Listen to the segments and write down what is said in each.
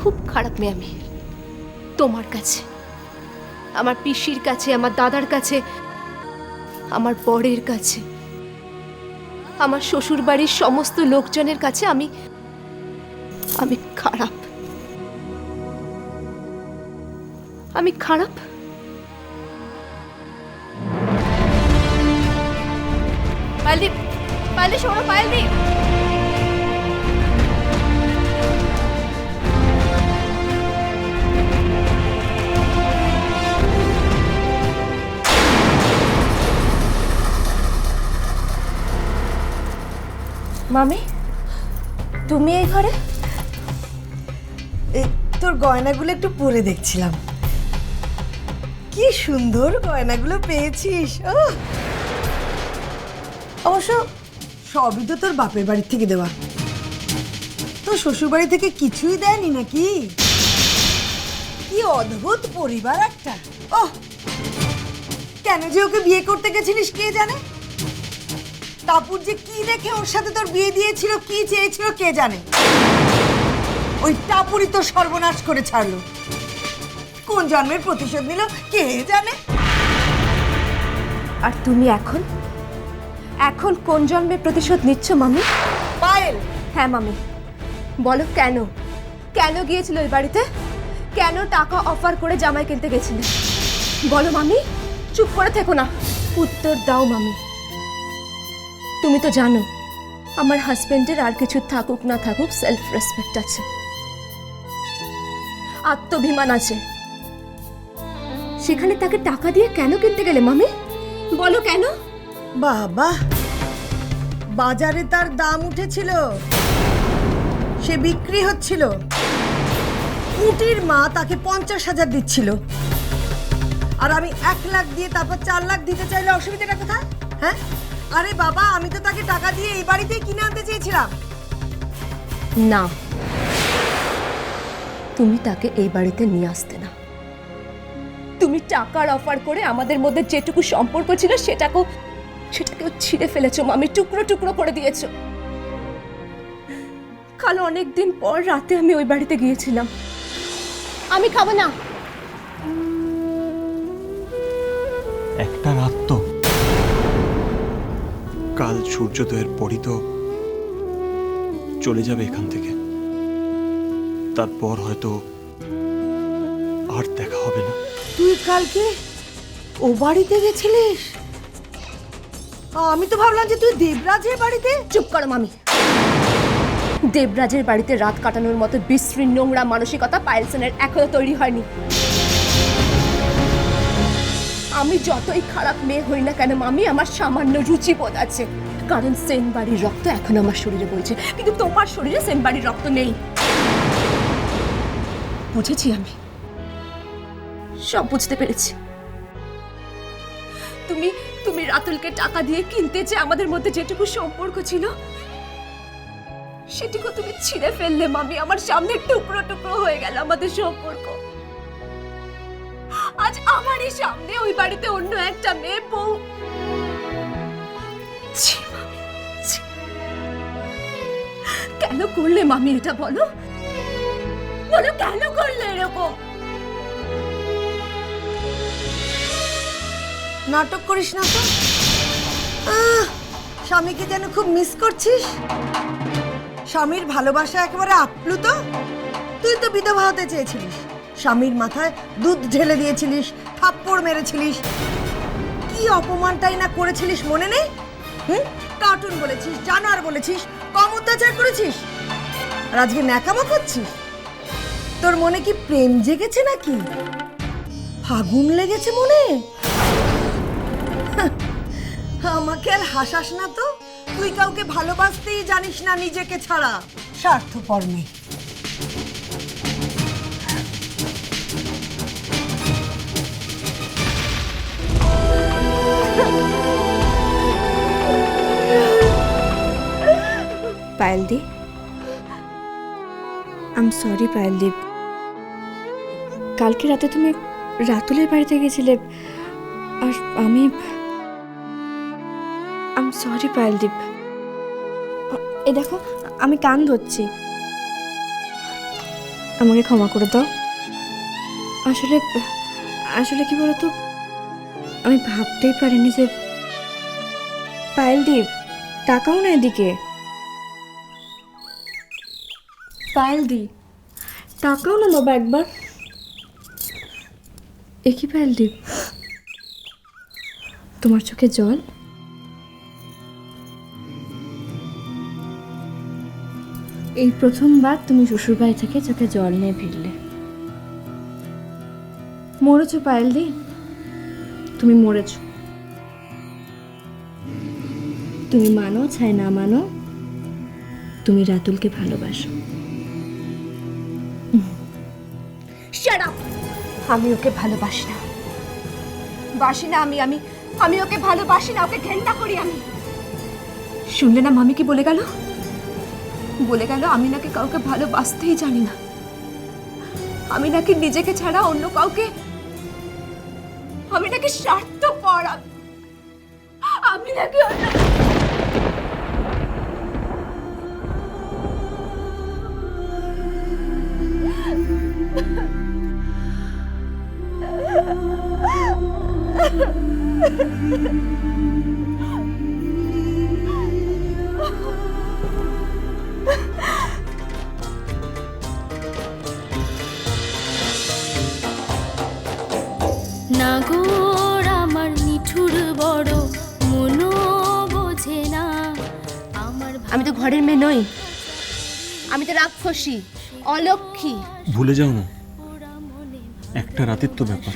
খুব খারাপ মেয়ে আমি। তোমার কাছে, আমার পিসির কাছে, আমার দাদার কাছে, আমার বরের কাছে, আমার শ্বশুর বাড়ির সমস্ত লোকজনের কাছে আমি খারাপ। আমি খারাপ। পায়েলদীপ, পায়েলদীপ শোনো, পায়েলদীপ। মামি, তুমি এই ঘরে? তোর গয়নাগুলো একটু পরে দেখছিলাম। কি সুন্দর গয়নাগুলো পেয়েছিস। অবশ্য সবই তো তোর বাপের বাড়ি থেকে দেওয়া, তোর শ্বশুর বাড়ি থেকে কিছুই দেয়নি নাকি? কি অদ্ভুত পরিবার একটা। কেন যে ওকে বিয়ে করতে গেছিলিস কে জানে। টাপুর যে কি দেখে ওর সাথে তোর বিয়ে দিয়েছিল, কি চেয়েছিল কে জানে। ওই টাপুরই তো সর্বনাশ করে ছাড়লো। কোন জন্মের প্রতিশোধ নিল কে জানে। আর তুমি এখন এখন কোন জন্মের প্রতিশোধ নিচ্ছ মামি? পায়েল। হ্যাঁ মামি, বলো কেন? কেন গিয়েছিল ওই বাড়িতে? কেন টাকা অফার করে জামাই কিনতে গেছিলে? বলো মামি, চুপ করে থেকো না, উত্তর দাও মামি। তুমি তো জানো আমার হাজবেন্ডের আর কিছু থাকুক না থাকুক সেলফ রেসপেক্ট আছে, আত্মভিমান আছে। সেখানে তাকে টাকা দিয়ে কেন কিনতে গেলে মামি? বলো কেন? বাবা, বাজারে তার দাম উঠেছিল, সে বিক্রি হচ্ছিল। কুটির মা তাকে 50,000 দিচ্ছিল, আর আমি 1 লাখ দিয়ে তারপর 4 লাখ দিতে চাইলে অসুবিধাটা কোথায়? হ্যাঁ, আরে বাবা, আমি তো তাকে টাকা দিয়ে এই বাড়িতেই কিনে আনতে চেয়েছিলাম। না, তুমি তাকে এই বাড়িতে নিয়ে আসতে না। তুমি টাকার অফার করে আমাদের মধ্যে যেটুকু সম্পর্ক ছিল সেটাকেও ছিঁড়ে ফেলেছো মামি, টুকরো টুকরো করে দিয়েছো। কাল অনেকদিন পর রাতে আমি ওই বাড়িতে গিয়েছিলাম। আমি খাবো না। একটা রাত তো, কাল সূর্যোদয়ের পরই তো চলে যাবে এখান থেকে। তারপর হয়তো আর দেখা হবে না। তুই কালকে ও বাড়িতে গেছিলিস? আমি তো ভাবলাম যে তুই দেবরাজের বাড়িতে। চুপ করো মামি। দেবরাজের বাড়িতে রাত কাটানোর মতো বিশ্রী নোংরা মানসিকতা পায়েল সেনের এখনো তৈরি হয়নি। আমি যতই খারাপ মেয়ে হই না কেন মামি, আমার সামান্য রুচিবোধ আছে। কারণ সেন বাড়ির রক্ত এখন আমার শরীরে বইছে, কিন্তু তোমার শরীরে সেন বাড়ির রক্ত নেই। বুঝেছি, আমি সব বুঝতে পেরেছি। তুমি রাতুলকে টাকা দিয়ে কিনতে চেয়ে আমাদের মধ্যে যেটুকু সম্পর্ক ছিল সেটুকু তুমি ছিঁড়ে ফেললে মামি। আমার সামনে টুকরো টুকরো হয়ে গেল আমাদের সম্পর্ক। আজ আমারই সামনে ওই বাড়িতে অন্য একটা মেয়ে বউ। ছি মামি, ছি। কেন করলে মামি এটা? বলো বলো, কেন করলে এরকম? নাটক করিস না তো। স্বামীকে যেন খুব মিস করছিস। স্বামীর ভালোবাসা একেবারে আপ্লুত। তুই তো বিধবা হতে চেয়েছিলিস, স্বামীর মাথায় দুধ ঢেলে দিয়েছিলিস, থাপ্পড় মেরেছিলিস, কি অপমানটাই না করেছিলিস মনে নেই? কার্টুন বলেছিস, জানোয়ার বলেছিস, কম অত্যাচার করেছিস, আর আজকে ন্যাকামো করছিস। তোর মনে কি প্রেম জেগেছে নাকি? ফাগুন লেগেছে মনে? আমাকে আর হাসাস না তো। তুই কাউকে ভালোবাসতেই জানিস না নিজেকে ছাড়া। স্বার্থপর মেয়ে। পায়েলদি, আই এম সরি পায়েলদি। কালকে রাতে তুমি রাতুলের বাড়িতে গেছিলে, আর আমি আই এম সরি পায়েলদীপ। এই দেখো, আমি কান ধরছি। আমাকে ক্ষমা করে দাও। আসলে আসলে কি বলতো, আমি ভাবতেই পারিনি যে পায়েল দি, তাকাও না এদিকে। পায়েল দি, তাকাও না বাবা একবার। এ কি পায়েল দি, তোমার চোখে জল? এই প্রথমবার তুমি শ্বশুরবাড়ি থেকে চোখে জল নিয়ে ফিরলে। মরেছ পায়েল দি, তুমি মরেছ। তুমি মানো চাই না মানো, তুমি রাতুলকে ভালোবাসো। Shut up! আমি ওকে ভালোবাসি না, বাসি না। আমি আমি আমি ওকে ভালোবাসি না, ওকে ঘেন্না করি আমি। শুনলে না মামি কি বলে গেল? বলে গেল আমি নাকি কাউকে ভালোবাসতেই জানি না, আমি নাকি নিজেকে ছাড়া অন্য কাউকে, আমি নাকি স্বার্থপর, আমি নাকি অন্য। নাগর আমার নিঠুর বড় মনো বোঝে না আমার। আমি তো ঘরের মেয়ে নই, আমি তো রাক্ষসী, অলক্ষী। ভুলে যাও না, একটা রাতের তো ব্যাপার।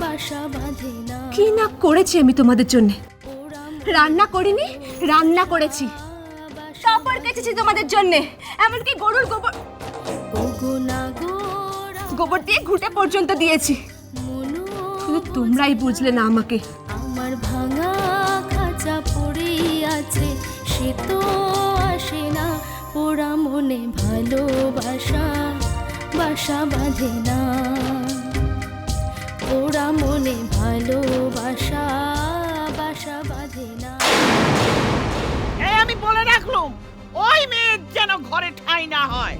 বাসা বাঁধে না। কি না করেছি আমি তোমাদের জন্য! রান্না করিনি, রান্না করেছি। কাপড় কেচেছি তোমাদের জন্য, এমনকি গরুর গোবর, ওগো নাগর গোবর দিয়ে ঘুঁটে পর্যন্ত দিয়েছি। মনো শুধু তোমরাই বুঝলে না আমাকে। আমার ভাঙা খাঁচা পড়েই আছে, সে তো আসে না। পোড়া মনে ভালোবাসা বাসা বাঁধে না। পোড়া মনে ভালোবাসা বাসা বাঁধে না। এই আমি বলে রাখলুম, ওই মেয়ের যেন ঘরে ঠাঁই না হয়।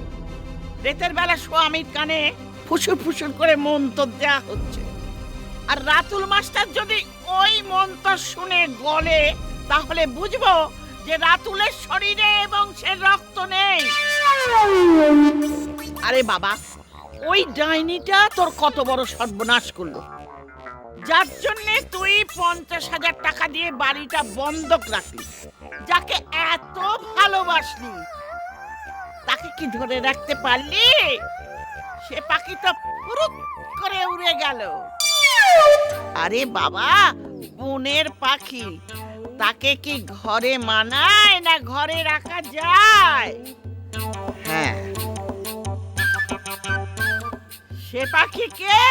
রাতের বেলা স্বামীর কানে ফুসুর ফুসুর করে মন্তর দেয়া হচ্ছে, আর রাতুল মাস্টার যদি ওই মন্তর শুনে গলে, তাহলে বুঝবো যে রাতুলের শরীরে এবং সে রক্ত নেই। আরে বাবা, ওই ডাইনিটা তোর কত বড় সর্বনাশ করলো, যার জন্য তুই 50,000 টাকা দিয়ে বাড়িটা বন্ধক রাখলি। যাকে এত ভালোবাসলি, তাকে কি ধরে রাখতে পারলি? সে পাখি তো পুরুত করে উড়ে গেল। আরে বাবা, বনের পাখি, তাকে কি ঘরে মানায় না ঘরে রাখা যায়? হ্যাঁ, সে পাখি কে?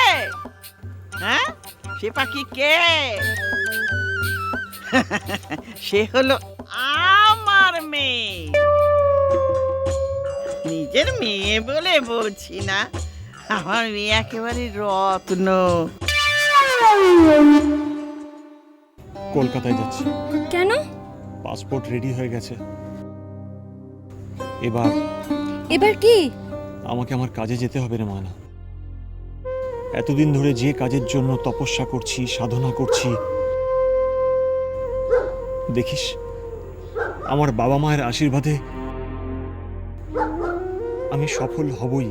হ্যাঁ, সে পাখি কে? সে হলো আমার মেয়ে। নিজের মেয়ে বলে বলছি না, আমার মেয়ে একেবারে রত্ন। কলকাতায় যাচ্ছি। কেন? পাসপোর্ট রেডি হয়ে গেছে। এবার এবার কি? আমাকে আমার কাজে যেতে হবে রে মানা। এতদিন ধরে যে কাজের জন্য তপস্যা করছি, সাধনা করছি, দেখিস আমার বাবা মায়ের আশীর্বাদে আমি সফল হবই।